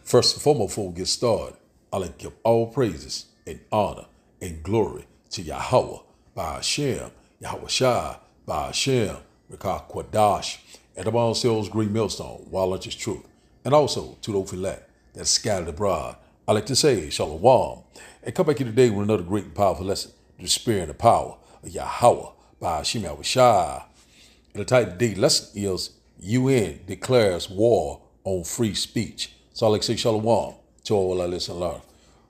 First and foremost, before we get started, I like to give all praises and honor and glory to Yahweh by Hashem, Yahweh Shai by Hashem, Rekah Quadash, and the all sells Great Millstone, Wallet is Truth, and also to those elect that scattered abroad. I like to say Shalom, and come back here today with another great and powerful lesson, the spirit and the power of Yahweh by Hashem, Yahweh Shai. And the title of the lesson is UN declares war on free speech. So I like to say Shalom to all our listeners and learners.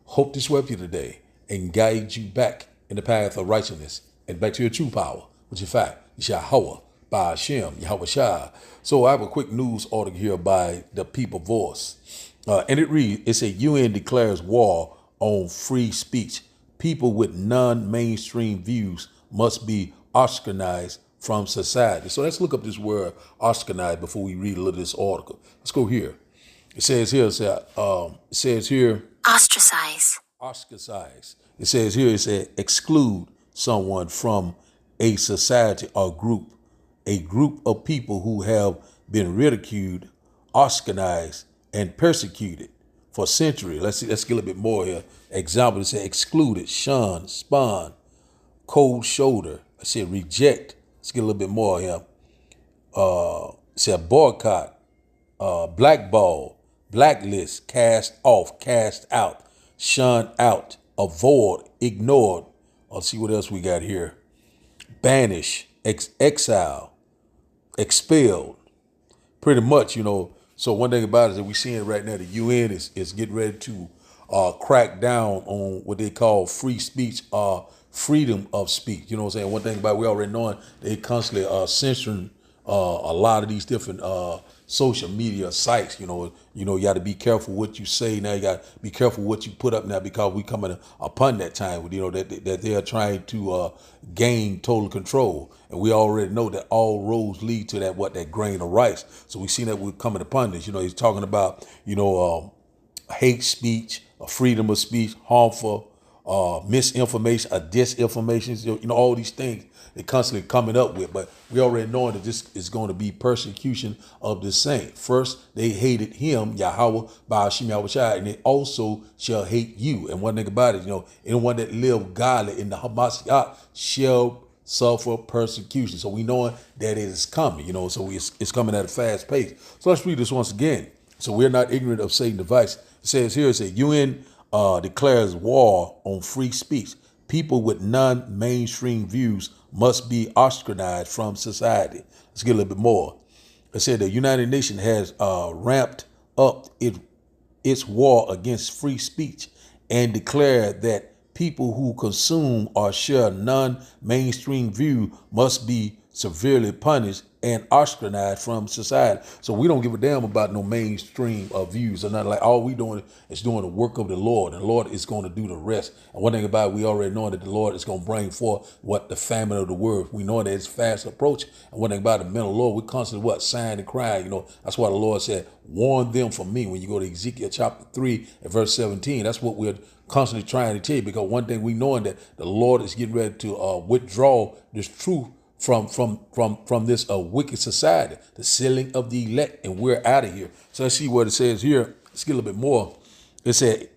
Hope this will help you today and guide you back in the path of righteousness and back to your true power, which in fact is Yahweh by Hashem, Yahweh Shai. So I have a quick news article here by the People Voice. And it reads, it says UN declares war on free speech. People with non-mainstream views must be ostracized from society. So let's look up this word ostracized before we read a little of this article. Let's go here. It says here, Ostracize. Ostracize. It says exclude someone from a society or group, a group of people who have been ridiculed, ostracized, and persecuted for centuries. Let's get a little bit more here. Example, it says excluded, shunned, spun, cold shoulder. I said reject. Let's get a little bit more here. It said boycott, blackball, blacklist, cast off, cast out, shun out, avoid, ignored. Let's see what else we got here. Banish, exile, expelled. Pretty much, So one thing about it is that we're seeing right now the UN is getting ready to crack down on what they call free speech, freedom of speech. You know what I'm saying? One thing about it, we already knowing they constantly censoring a lot of these different social media sites. You got to be careful what you say now. You got to be careful what you put up now because we coming upon that time. That they are trying to gain total control, and we already know that all roads lead to that grain of rice. So we seen that we're coming upon this. He's talking about hate speech, freedom of speech, harmful misinformation, disinformation, all these things they're constantly coming up with. But we already know that this is going to be persecution of the saint. First, they hated him, Yahweh, by Hashem Yahweh Shai, and they also shall hate you. And one thing about it, anyone that live godly in the Hamashiach shall suffer persecution. So we know that it is coming, so it's coming at a fast pace. So let's read this once again. So we're not ignorant of Satan's device. It says UN declares war on free speech. People with non-mainstream views must be ostracized from society. Let's get a little bit more. It said the United Nations has ramped up its war against free speech and declared that people who consume or share non-mainstream view must be severely punished and ostracized from society. So we don't give a damn about no mainstream views or nothing. Like all we doing is doing the work of the Lord, and the Lord is going to do the rest. And one thing about it, we already know that the Lord is going to bring forth what the famine of the world. We know that it's fast approaching. And one thing about the men of the Lord, we constantly sighing and crying. That's why the Lord said, warn them from me. When you go to Ezekiel chapter 3 and verse 17, that's what we're constantly trying to tell you, because one thing we knowing that the Lord is getting ready to withdraw this truth from this wicked society, the sealing of the elect, and we're out of here. So let's see what it says here. Let's get a little bit more. It said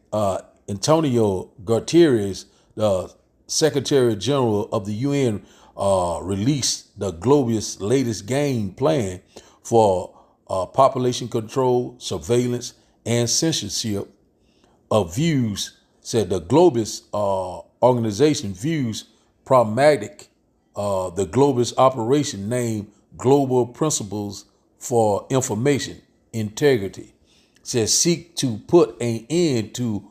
Antonio Guterres, the Secretary General of the UN, released the globalist latest game plan for population control, surveillance, and censorship of views. Said the globalist organization views pragmatic the globalist operation named Global Principles for Information Integrity. Says seek to put an end to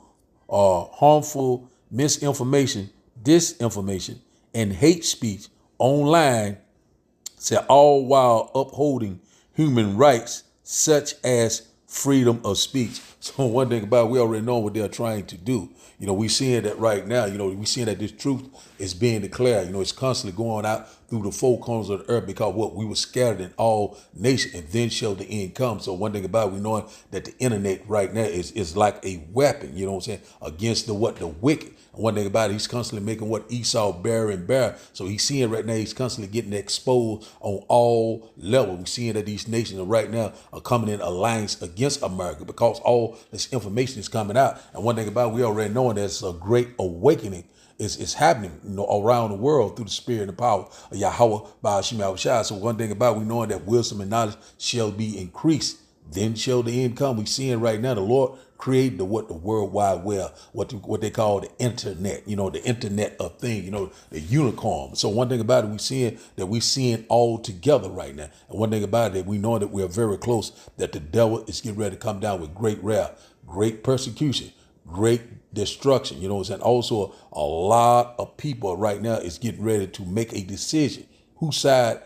harmful misinformation, disinformation, and hate speech online, said all while upholding human rights such as freedom of speech. So one thing about it, we already know what they're trying to do. We seeing that right now. We seeing that this truth is being declared. You know, it's constantly going out through the four corners of the earth, because what we were scattered in all nations, and then shall the end come. So one thing about it, we knowing that the internet right now is like a weapon, you know what I'm saying, against the wicked. And one thing about it, he's constantly making what Esau bear. So he's seeing right now, he's constantly getting exposed on all levels. We're seeing that these nations right now are coming in alliance against America, because all this information is coming out. And one thing about it, we already know there's a great awakening is happening, you know, around the world through the spirit and the power of Yahweh by Hashem Yahushua. So one thing about it, we knowing that wisdom and knowledge shall be increased, then shall the end come. We seeing right now the Lord created the World Wide Web, what they call the internet, you know, the internet of things, you know, the unicorn. So one thing about it, we seeing all together right now. And one thing about it, we know that we are very close, that the devil is getting ready to come down with great wrath, great persecution, great destruction. You know what I'm saying? Also, a lot of people right now is getting ready to make a decision whose side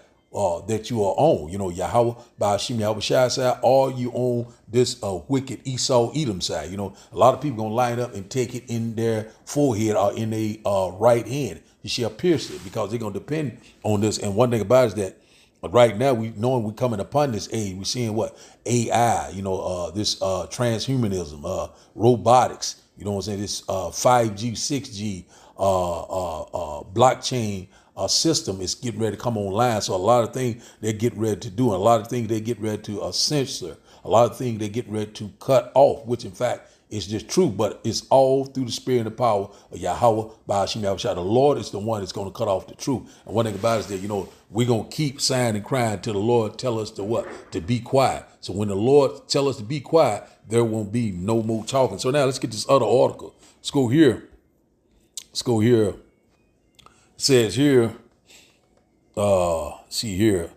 that you are on. You know, Yahweh by Hashem Yahushua side, or you on this wicked Esau Edom side. You know, a lot of people gonna line up and take it in their forehead or in their right hand. You shall pierce it, because they're gonna depend on this. And one thing about it is that right now, we knowing we coming upon this age, we're seeing what AI, you know, this transhumanism, robotics, you know what I'm saying, this 5G, 6G, blockchain system is getting ready to come online. So a lot of things they're getting ready to do, and a lot of things they get ready to censor, a lot of things they get ready to cut off, which in fact is just true, but it's all through the spirit and the power of Yahweh by Hashem Yahushua. The Lord is the one that's going to cut off the truth. And one thing about it is that, you know, we're going to keep sighing and crying till the Lord tell us to what? To be quiet. So when the Lord tell us to be quiet, there won't be no more talking. So now let's get this other article. Let's go here. It says here, see here.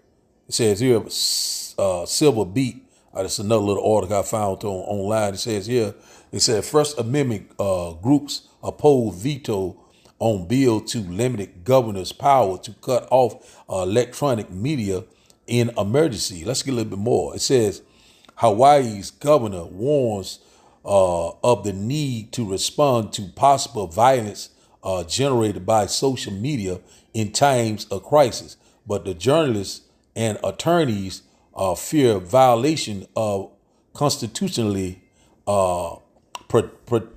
It says here, Silver Beat. That's another little article I found online. It says here, it said First Amendment groups oppose veto on bill to limit governor's power to cut off electronic media in emergency. Let's get a little bit more. It says Hawaii's governor warns of the need to respond to possible violence generated by social media in times of crisis, but the journalists and attorneys fear violation of constitutionally protected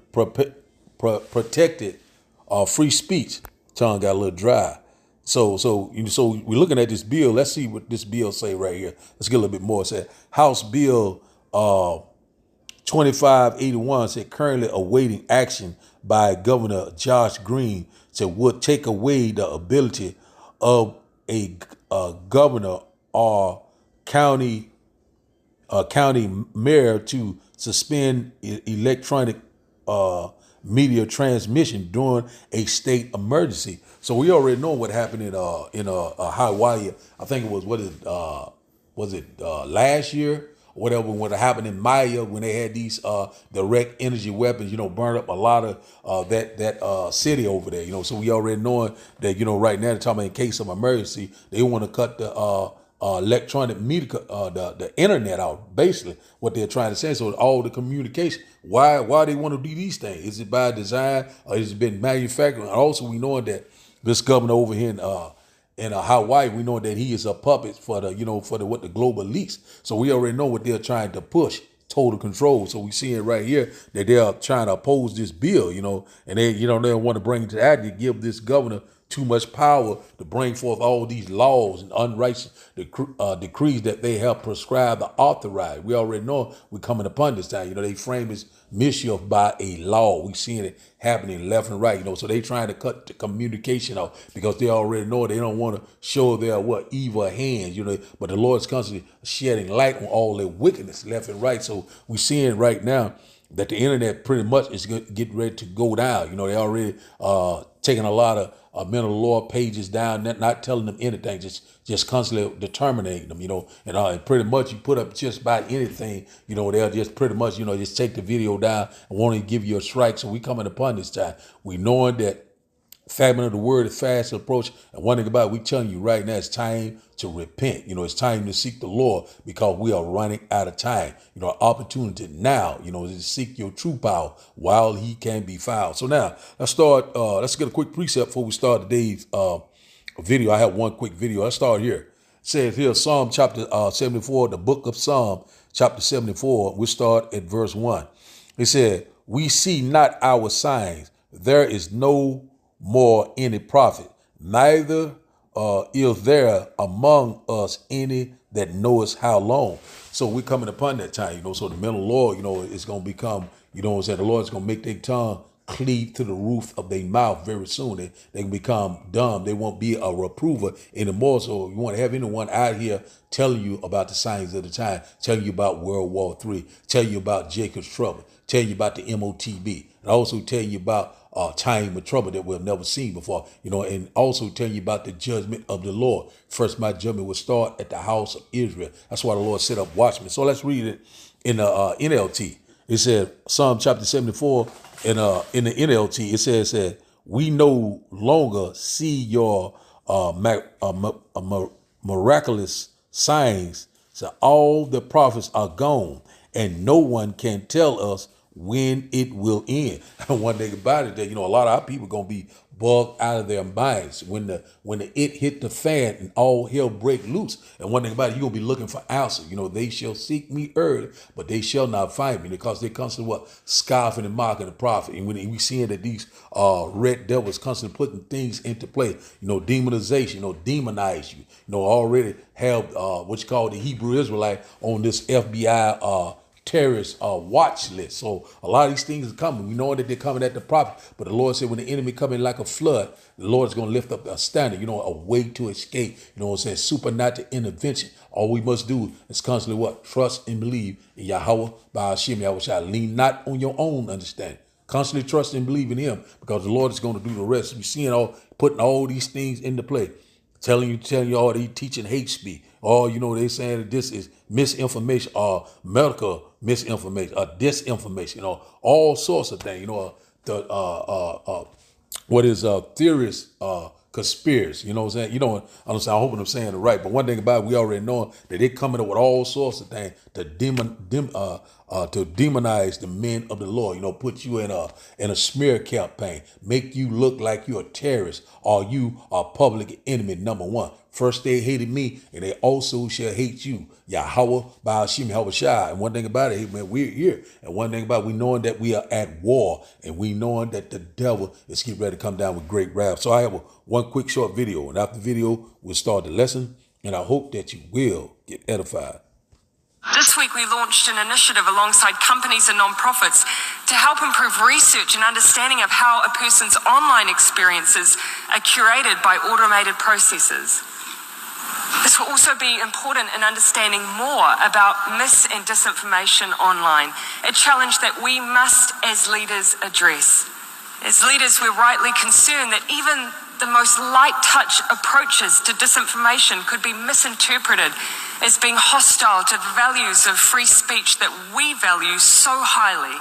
free speech. Tongue got a little dry. So we're looking at this bill. Let's see what this bill say right here. Let's get a little bit more. It said House Bill 2581 said currently awaiting action by Governor Josh Green, said would take away the ability of a governor or county mayor to suspend electronic media transmission during a state emergency. So we already know what happened in Hawaii. I think it was last year or whatever, what happened in Maya when they had these direct energy weapons, you know, burned up a lot of that city over there, you know. So we already knowing that, you know, right now they're talking about in case of emergency, they want to cut the electronic media, the internet out, basically what they're trying to say. So all the communication, why they want to do these things? Is it by design or has it been manufactured? And also we know that this governor over here in Hawaii, we know that he is a puppet for the what the global elites. So we already know what they're trying to push, total control. So we see it right here that they are trying to oppose this bill, you know, and they want to bring it to act to give this governor too much power to bring forth all these laws and unrighteous decrees that they have prescribed or authorized. We already know we're coming upon this time. You know, they frame this mischief by a law. We seeing it happening left and right, you know, so they trying to cut the communication off because they already know they don't want to show their evil hands, you know, but the Lord's constantly shedding light on all their wickedness left and right. So we seeing right now that the internet pretty much is getting ready to go down. You know, they already taking a lot of mental law pages down, not telling them anything, just constantly determining them, you know, and pretty much you put up just about anything, you know, they'll just pretty much, you know, just take the video down and won't even give you a strike. So we coming upon this time. We knowing that Famine of the word is fast approach. And one thing about it, we telling you right now, it's time to repent. It's time to seek the Lord because we are running out of time. Opportunity now, is to seek your true power while he can be found. So now let's get a quick precept before we start today's video. I have one quick video. Let's start here. It says here, Psalm chapter 74, the book of Psalm chapter 74. We start at verse 1. It said, we see not our signs. There is no more any prophet, neither is there among us any that knoweth how long. So we're coming upon that time, so the men of the Lord, is going to become, the Lord is going to make their tongue cleave to the roof of their mouth very soon. They can become dumb. They won't be a reprover anymore. So you want to have anyone out here telling you about the signs of the time, telling you about World War III, tell you about Jacob's trouble, tell you about the MOTB, and also tell you about time of trouble that we've never seen before, and also tell you about the judgment of the Lord. First, my judgment will start at the house of Israel. That's why the Lord set up watchmen. So let's read it in the NLT. It said, Psalm chapter 74, in the NLT, it says that we no longer see your miraculous signs. So all the prophets are gone, and no one can tell us when it will end. And one thing about it, that a lot of our people gonna be bugged out of their minds when it hit the fan and all hell break loose. And one thing about it, you're gonna be looking for answers. They shall seek me early, but they shall not find me, because they constantly scoffing and mocking the prophet. And when we seeing that these red devils constantly putting things into play, demonization, demonize you, already have what you call the Hebrew Israelite on this FBI terrorist watch list. So a lot of these things are coming. We know that they're coming at the prophet, but the Lord said when the enemy come in like a flood, the Lord is going to lift up a standard, a way to escape. Supernatural intervention. All we must do is constantly trust and believe in Yahweh by Hashem Yahushua. Lean not on your own understanding. Constantly trust and believe in him, because the Lord is going to do the rest. We're seeing putting all these things into play. Telling you all they teaching hate speech. They saying that this is misinformation or medical misinformation or disinformation, all sorts of things, what is theorist conspiracy, you know what I'm saying? I'm hoping I'm saying it right, but one thing about it, we already know that they're coming up with all sorts of things to demonize the men of the Lord, put you in a smear campaign, make you look like you're a terrorist or you are public enemy number one. First they hated me, and they also shall hate you. Yahweh by Hashem Yahushua. And one thing about it, hey man, we're here. And one thing about it, we knowing that we are at war, and we knowing that the devil is getting ready to come down with great wrath. So I have one quick short video, and after the video, we'll start the lesson, and I hope that you will get edified. This week we launched an initiative alongside companies and non-profits to help improve research and understanding of how a person's online experiences are curated by automated processes. This will also be important in understanding more about mis and disinformation online, a challenge that we must as leaders address. As leaders, we're rightly concerned that even the most light touch approaches to disinformation could be misinterpreted as being hostile to the values of free speech that we value so highly.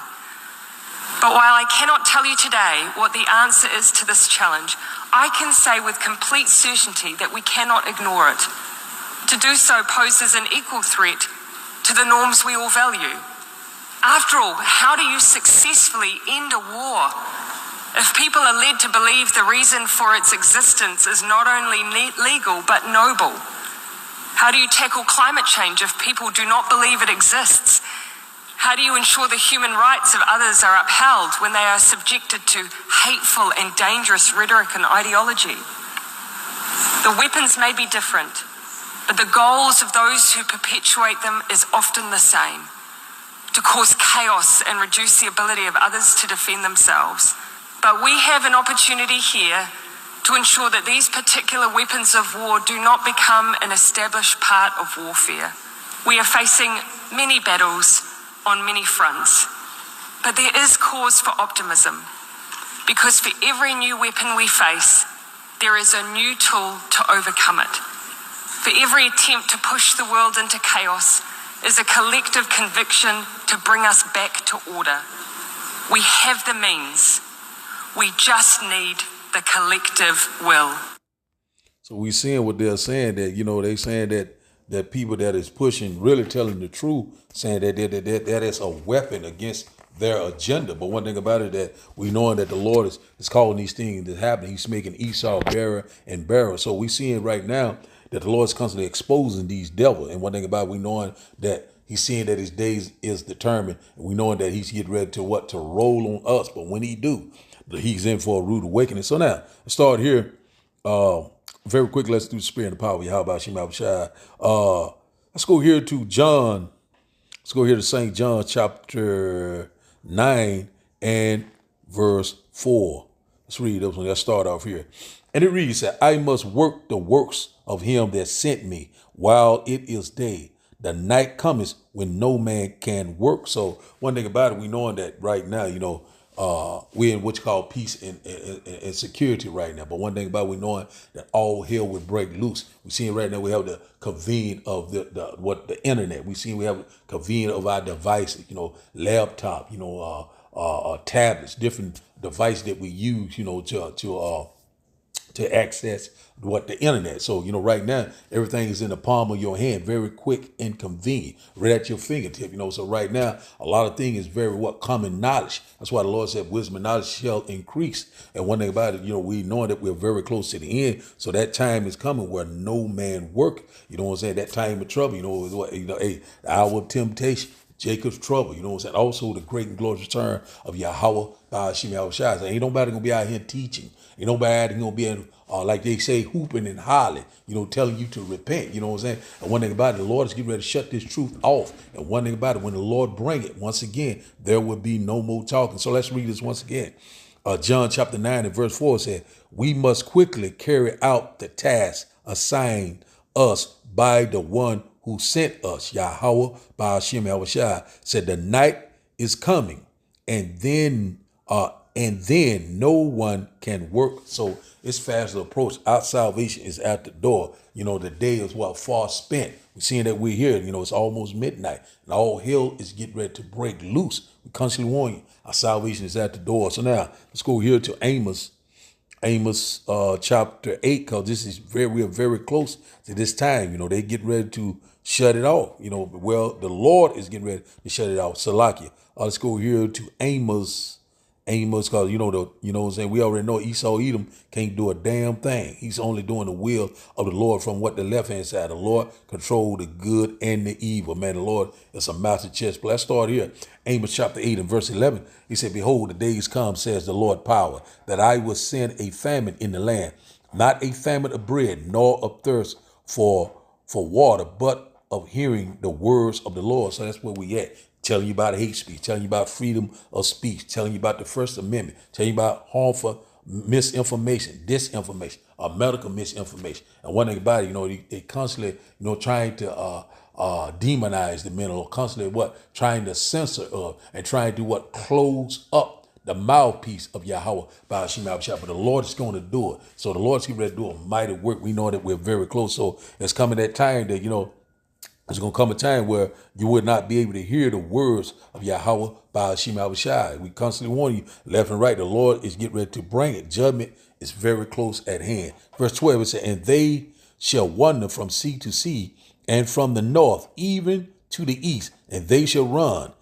But while I cannot tell you today what the answer is to this challenge, I can say with complete certainty that we cannot ignore it. To do so poses an equal threat to the norms we all value. After all, how do you successfully end a war if people are led to believe the reason for its existence is not only legal but noble? How do you tackle climate change if people do not believe it exists? How do you ensure the human rights of others are upheld when they are subjected to hateful and dangerous rhetoric and ideology? The weapons may be different, but the goals of those who perpetuate them is often the same: to cause chaos and reduce the ability of others to defend themselves. But we have an opportunity here to ensure that these particular weapons of war do not become an established part of warfare. We are facing many battles on many fronts, but there is cause for optimism, because for every new weapon we face, there is a new tool to overcome it. For every attempt to push the world into chaos is a collective conviction to bring us back to order. We have the means. We just need the collective will. So we seeing what they're saying, that, they saying that people that is pushing, really telling the truth, saying that is a weapon against their agenda. But one thing about it, that we knowing that the Lord is calling these things to happen. He's making Esau bearer and bearer. So we seeing right now that the Lord's constantly exposing these devils. And one thing about it, we knowing that he's seeing that his days is determined, and we knowing that he's getting ready to roll on us. But when he do, he's in for a rude awakening. So now let's start here. Very quick, let's do the spirit and the power of Yahweh Shema Shai. Let's go here to John. Let's go here to St. John chapter 9 and verse 4. Let's read this one. Let's start off here. And it reads that I must work the works of him that sent me while it is day. The night cometh when no man can work. So one thing about it, we knowing that right now, we're in what you call peace and security right now. But one thing about it, we knowing that all hell would break loose. We seeing right now we have the convene of the internet. We see we have convene of our devices, laptop, tablets, different devices that we use, to access the internet. So, right now, everything is in the palm of your hand, very quick and convenient, right at your fingertip, So right now, a lot of things is very common knowledge. That's why the Lord said wisdom and knowledge shall increase. And one thing about it, we knowing that we're very close to the end. So that time is coming where no man work. You know what I'm saying? That time of trouble, the hour of temptation. Jacob's trouble, you know what I'm saying? Also the great and glorious return of Yahweh by Hashem Yahushua. So ain't nobody gonna be out here teaching. Ain't nobody gonna be like they say, hooping and hollering, telling you to repent, you know what I'm saying? And one thing about it, the Lord is getting ready to shut this truth off. And one thing about it, when the Lord bring it, once again, there will be no more talking. So let's read this once again. John chapter 9 and verse 4 said, we must quickly carry out the task assigned us by the one who sent us. Yahweh by Hashem Yahushua said the night is coming, and then no one can work. So it's fast to approach. Our salvation is at the door. The day is far spent. We're seeing that we're here. It's almost midnight, and all hell is getting ready to break loose. We constantly warn you, our salvation is at the door. So now let's go here to Amos chapter 8, because this is we are very close to this time. They get ready to shut it off. The Lord is getting ready to shut it off. Salakia. Let's go here to Amos, because what I'm saying, we already know Esau Edom can't do a damn thing. He's only doing the will of the Lord from the left hand side. The Lord control the good and the evil. Man, the Lord is a master chess player. Let's start here. Amos chapter 8 and verse 11. He said, behold, the days come, says the Lord power, that I will send a famine in the land, not a famine of bread, nor of thirst for water, but of hearing the words of the Lord. So that's where we at. Telling you about hate speech, telling you about freedom of speech, telling you about the First Amendment, telling you about harmful misinformation, disinformation, medical misinformation. And one thing about it, they constantly, trying to demonize the men, or constantly trying to censor and trying to close up the mouthpiece of Yahweh by Hashem Yahushua. But the Lord is going to do it. So the Lord's getting ready to do a mighty work. We know that we're very close. So it's coming that time that, there's going to come a time where you would not be able to hear the words of Yahweh by Hashem Yahushua. We constantly warn you left and right. The Lord is getting ready to bring it. Judgment is very close at hand. Verse 12, it says, and they shall wander from sea to sea, and from the north even to the east, and they shall run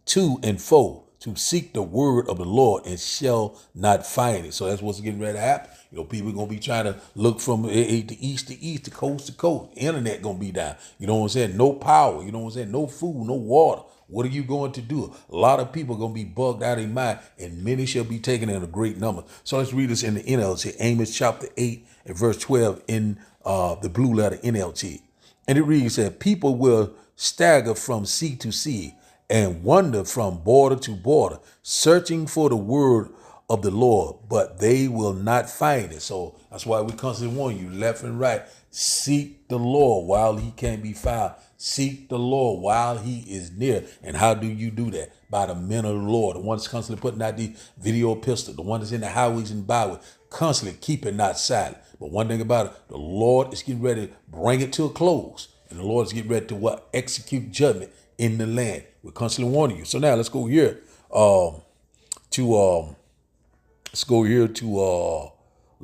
to and fro to seek the word of the Lord, and shall not find it. So that's what's getting ready to happen. People are going to be trying to look from the east to east, to coast to coast. Internet going to be down. You know what I'm saying? No power. You know what I'm saying? No food, no water. What are you going to do? A lot of people are going to be bugged out of their mind, and many shall be taken in a great number. So let's read this in the NLT, Amos chapter 8 and verse 12 in the blue letter NLT. And it reads that people will stagger from sea to sea and wander from border to border, searching for the word of the Lord, but they will not find it. So that's why we constantly warn you left and right. Seek the Lord while he can be found. Seek the Lord while he is near. And how do you do that? By the men of the Lord, the ones constantly putting out the video pistol, the one that's in the highways and byways, constantly keeping not silent. But one thing about it, the Lord is getting ready to bring it to a close. And the Lord is getting ready to execute judgment in the land. We're constantly warning you. So now let's go here to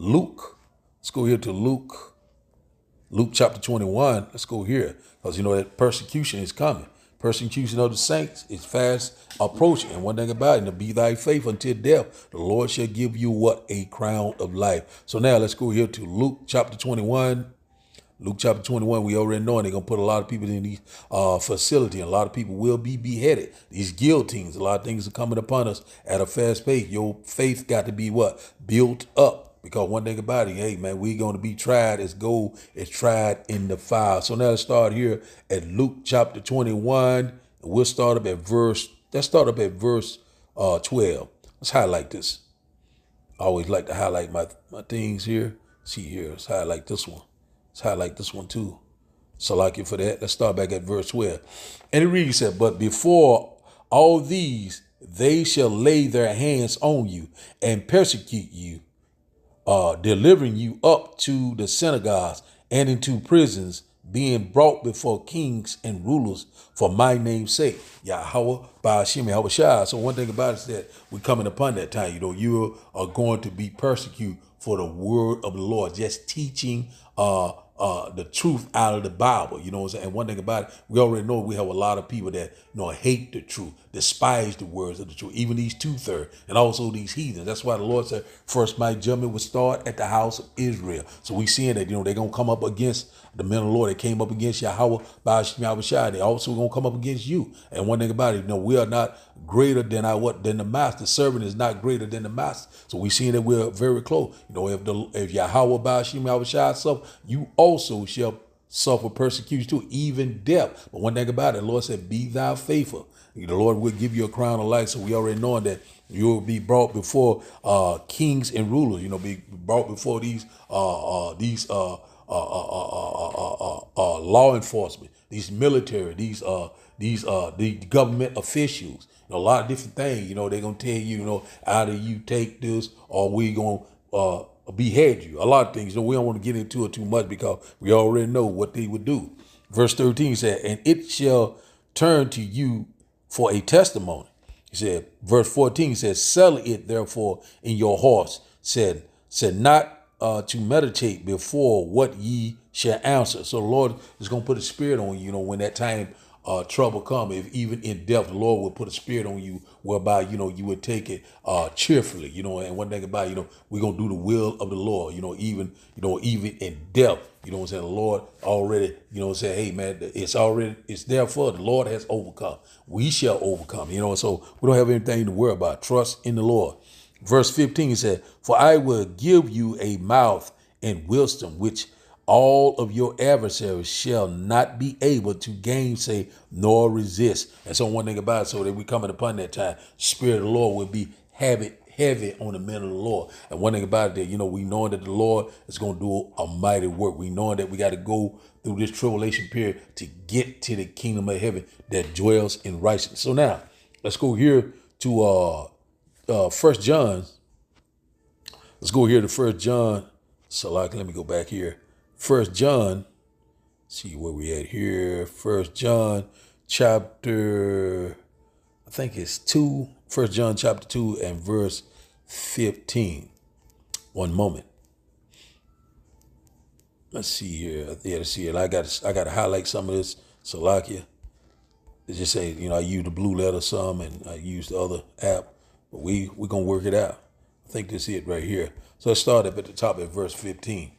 Luke. Let's go here to Luke. Luke chapter 21. Let's go here. Because you know that persecution is coming. Persecution of the saints is fast approaching. And one thing about it, to be thy faith until death, the Lord shall give you what? A crown of life. So now let's go here to Luke chapter 21. Luke chapter 21, we already know they're going to put a lot of people in these facilities. And a lot of people will be beheaded. These guillotines, a lot of things are coming upon us at a fast pace. Your faith got to be what? Built up. Because one thing about it, hey, man, we're going to be tried as gold is tried in the fire. So now let's start here at Luke chapter 21. And we'll start up at verse 12. Let's highlight this. I always like to highlight my things here. See here, let's highlight this one. Let's highlight this one too. So like it for that. Let's start back at verse 12. And it reads, said, but before all these, they shall lay their hands on you and persecute you, delivering you up to the synagogues and into prisons, being brought before kings and rulers for my name's sake. Yahweh Ba'ashim Yahweh Shai. So one thing about it is that we're coming upon that time. You know, you are going to be persecuted for the word of the Lord, just teaching the truth out of the Bible. You know what I'm saying? And one thing about it, we already know we have a lot of people that, you know, hate the truth, despise the words of the truth, even these 2/3 and also these heathens. That's why the Lord said, first my judgment would start at the house of Israel. So we seeing that, you know, they're going to come up against the men of the Lord. They came up against Yahweh Ba'ashim Yahweh Shai. They also going to come up against you. And one thing about it, you know, we are not greater than than the master. The servant is not greater than the master. So we seeing that we're very close. You know, if Yahweh Ba'ashim Yahweh Shai suffer, you also shall suffer persecution too, even death. But one thing about it, the Lord said, be thou faithful. The Lord will give you a crown of life. So we already know that you will be brought before kings and rulers. You know, be brought before these law enforcement, these military, these the government officials. You know, a lot of different things. You know, they're gonna tell you, you know, either you take this or we gonna behead you. A lot of things. You know, we don't want to get into it too much because we already know what they would do. Verse 13 said, and it shall turn to you for a testimony. He said, verse 14 says, sell it therefore in your hearts, said not to meditate before what ye shall answer. So the Lord is going to put a spirit on you, you know, when that time trouble come, if even in death, the Lord will put a spirit on you whereby, you know, you would take it cheerfully, you know. And one thing about, you know, we're going to do the will of the Lord, you know, even in death, you know what I'm saying? The Lord already, you know what I'm saying? Hey, man, it's therefore the Lord has overcome. We shall overcome, you know, so we don't have anything to worry about. Trust in the Lord. Verse 15 said, for I will give you a mouth and wisdom, which all of your adversaries shall not be able to gainsay nor resist. And so one thing about it, so that we coming upon that time, Spirit of the Lord will be heavy on the men of the Lord. And one thing about it, that, you know, we know that the Lord is going to do a mighty work. We know that we got to go through this tribulation period to get to the kingdom of heaven that dwells in righteousness. So now let's go here to 1 John. Let's go here to 1 John. So let me go back here. 1 John, see where we at here. 1 John chapter, I think it's 2. 1 John chapter 2 and verse 15. One moment. Let's see here. Yeah, let's see it. I got to highlight some of this. Salakia. It just say, you know, I use the blue letter some and I use the other app, but we gonna work it out. I think this is it right here. So let's start up at the top at verse 15.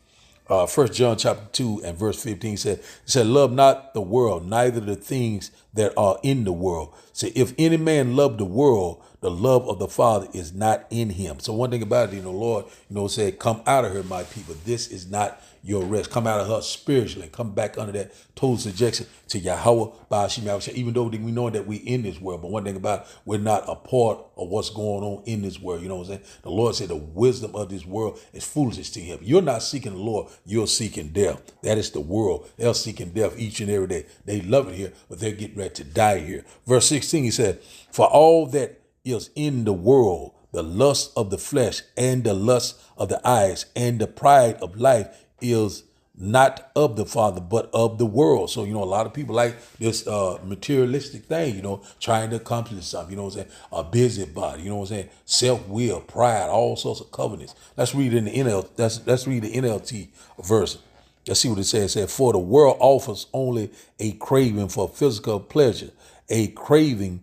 1 John chapter 2 and verse 15 said, love not the world, neither the things that are in the world. So if any man love the world, the love of the Father is not in him. So one thing about it, you know, Lord, you know, said, come out of her, my people. This is not your rest. Come out of her spiritually. Come back under that total subjection to Yahweh Ba'ashim Yahweh Shai. Even though we know that we in this world, but one thing about it, we're not a part of what's going on in this world. You know what I'm saying? The Lord said the wisdom of this world is foolishness to him. You're not seeking the Lord. You're seeking death. That is the world. They're seeking death each and every day. They love it here, but they're getting ready to die here. Verse 16, he said, for all that is in the world, the lust of the flesh and the lust of the eyes and the pride of life is not of the Father, but of the world. So, a lot of people like this materialistic thing, trying to accomplish something, you know what I'm saying? A busybody, you know what I'm saying? Self-will, pride, all sorts of covenants. Let's read in the let's read the NLT verse. Let's see what it says. It says, for the world offers only a craving for physical pleasure, a craving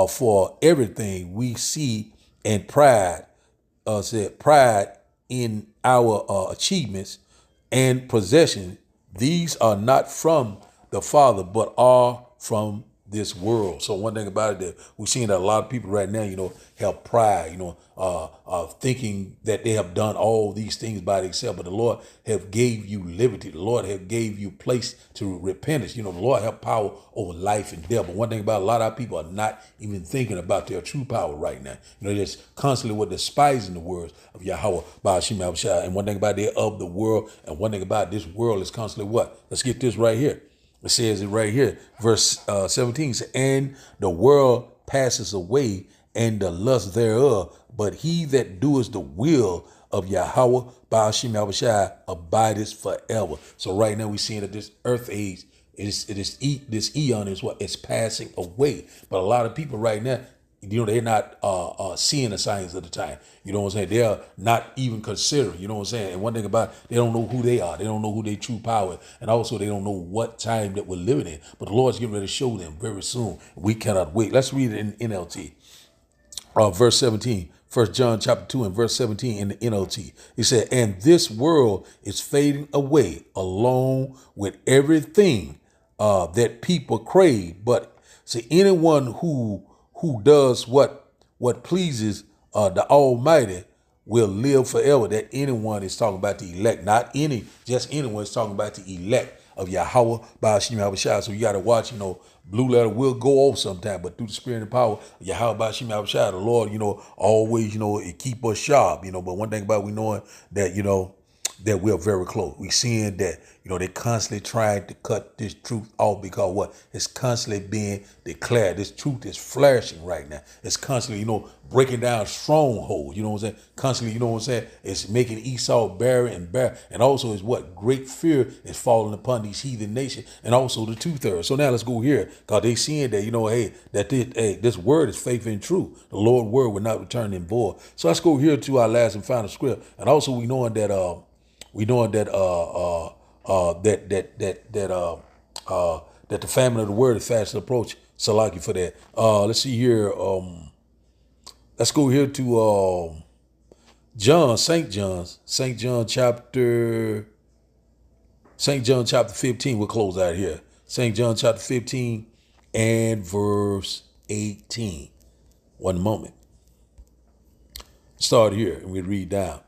for everything we see, and pride in our achievements and possession. These are not from the Father, but are from this world. So one thing about it, that we're seeing that a lot of people right now, have pride, thinking that they have done all these things by themselves, but the Lord have gave you liberty. The Lord have gave you place to repentance. The Lord have power over life and death. But one thing about a lot of our people are not even thinking about their true power right now. They're just constantly despising the words of Yahweh Ba'ashim Abishai. And one thing about they're of the world, and one thing about this world is constantly what? Let's get this right here. It says it right here, verse 17 says, and the world passes away and the lust thereof, but he that doeth the will of Yahweh Ba'ashim Abishai abideth forever. So right now we're seeing that this earth age, this eon is what? It's passing away. But a lot of people right now, they're not seeing the signs of the time. You know what I'm saying? They're not even considering, you know what I'm saying? And one thing about it, they don't know who they are. They don't know who their true power is. And also they don't know what time that we're living in. But the Lord's getting ready to show them very soon. We cannot wait. Let's read it in NLT. Verse 17. 1 John chapter 2 and verse 17 in the NLT. He said, and this world is fading away along with everything that people crave. But see, anyone who does what pleases the Almighty will live forever. That anyone is talking about the elect, not just anyone is talking about the elect of Yahweh Ba'ashim Abishai. So you got to watch, blue letter will go off sometime, but through the spirit and power, Yahweh Ba'ashim Abishai, the Lord, always, it keep us sharp, but one thing about we knowing that, that we're very close. We seeing that, they constantly trying to cut this truth off because what? It's constantly being declared. This truth is flourishing right now. It's constantly, breaking down strongholds. You know what I'm saying? Constantly, you know what I'm saying? It's making Esau barren and bare. And also is what? Great fear is falling upon these heathen nations and also the 2/3. So now let's go here because they seeing that, that this word is faithful and true. The Lord word will not return in void. So let's go here to our last and final script. And also we knowing that that the famine of the word is fast to approach. Salaki for that. Let's see here. Let's go here to St. John chapter 15. We'll close out here. St. John chapter 15 and verse 18. One moment. Start here and we read down.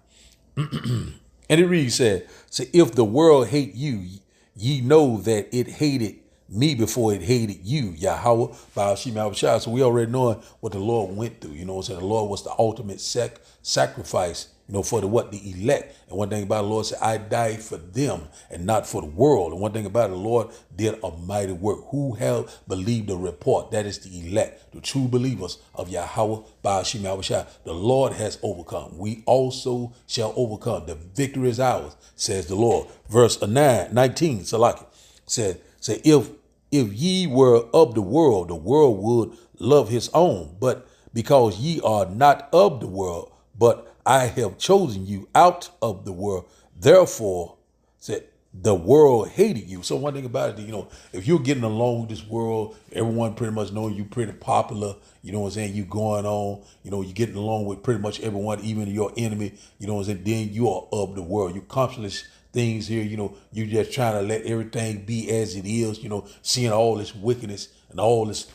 And it reads, said, if the world hate you, ye know that it hated me before it hated you, Yahweh Ba'ashim Abishai. So we already know what the Lord went through. You know what I'm saying? The Lord was the ultimate sacrifice, for the elect. And one thing about the Lord said, I died for them and not for the world. And one thing about it, the Lord did a mighty work. Who have believed the report? That is the elect, the true believers of Yahweh Ba'ashim Abishai. The Lord has overcome. We also shall overcome. The victory is ours, says the Lord. Verse 19, Salaki said, if ye were of the world would love his own. But because ye are not of the world, but I have chosen you out of the world, therefore, said the world hated you. So one thing about it, if you're getting along with this world, everyone pretty much knowing you pretty popular, you know what I'm saying? You going on, you're getting along with pretty much everyone, even your enemy, you know what I'm saying? Then you are of the world. You accomplish things here, you just trying to let everything be as it is, seeing all this wickedness and all this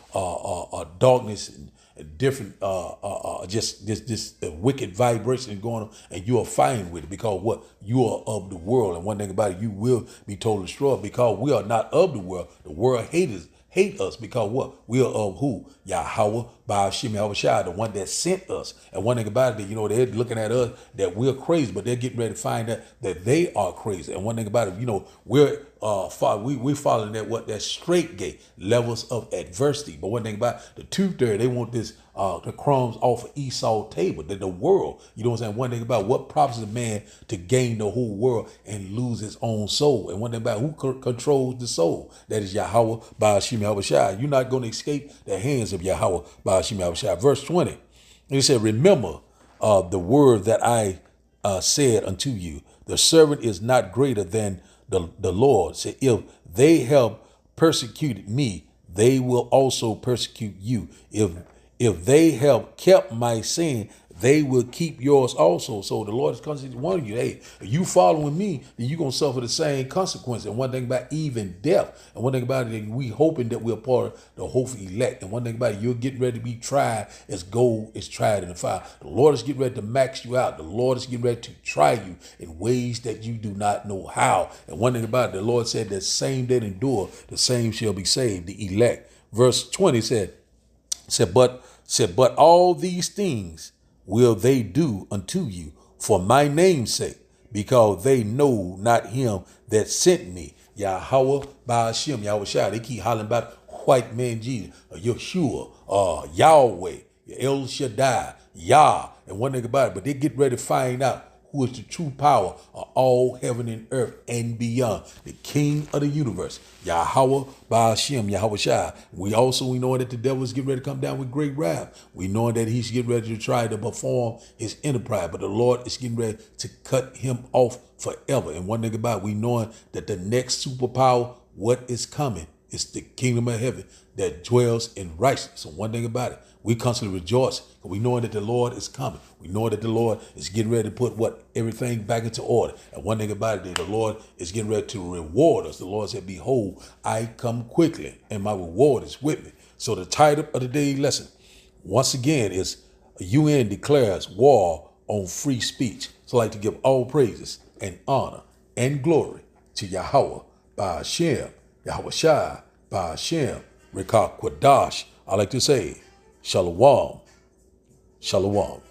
darkness and different just this wicked vibration going on, and you are fine with it because what? You are of the world. And one thing about it, you will be totally destroyed because we are not of the world. The world hate us because what? We are of who? Yahweh Ba'ashim Abishai, the one that sent us. And one thing about it, they're looking at us that we're crazy, but they're getting ready to find out that they are crazy. And one thing about it, we're we following that straight gate, levels of adversity. But one thing about the 2/3, they want this the crumbs off of Esau's table, the world. You know what I'm saying? One thing about what profits a man to gain the whole world and lose his own soul. And one thing about who controls the soul, that is Yahweh Ba'ashim Yahushua. You're not going to escape the hands of Yahweh Ba'ashim Yahushua. Verse 20, he said, remember the word that I said unto you, the servant is not greater than the Lord. Say, if they have persecuted me, they will also persecute you. If they have kept my saying, they will keep yours also. So the Lord is constantly warning you, hey, if you following me, then you're going to suffer the same consequence. And one thing about even death, and one thing about it, we hoping that we're part of the hopeful elect. And one thing about it, you're getting ready to be tried as gold is tried in the fire. The Lord is getting ready to max you out. The Lord is getting ready to try you in ways that you do not know how. And one thing about it, the Lord said, the same that endure, the same shall be saved, the elect. Verse 20 said, but all these things will they do unto you for my name's sake, because they know not him that sent me. Yahweh Ba'ashim Yahushua. They keep hollering about white man Jesus, Yeshua, Yahweh, El Shaddai, Yah, and one thing about it. But they get ready to find out who is the true power of all heaven and earth and beyond, the King of the universe, Yahweh Ba'ashim Yahushua. We know that the devil is getting ready to come down with great wrath. We know that he's getting ready to try to perform his enterprise, but the Lord is getting ready to cut him off forever. And one thing about it, we knowing that the next superpower, what is coming, is the kingdom of heaven that dwells in righteousness. So one thing about it, we constantly rejoice. We know that the Lord is coming. We know that the Lord is getting ready to put everything back into order. And one thing about it, the Lord is getting ready to reward us. The Lord said, behold, I come quickly, and my reward is with me. So the title of today's lesson, once again, is UN declares war on free speech. So I like to give all praises and honor and glory to Yahweh Ba'ashim Yahushua Ba'ashim Rekah Kwadash. I like to say, Shalom. Shalom.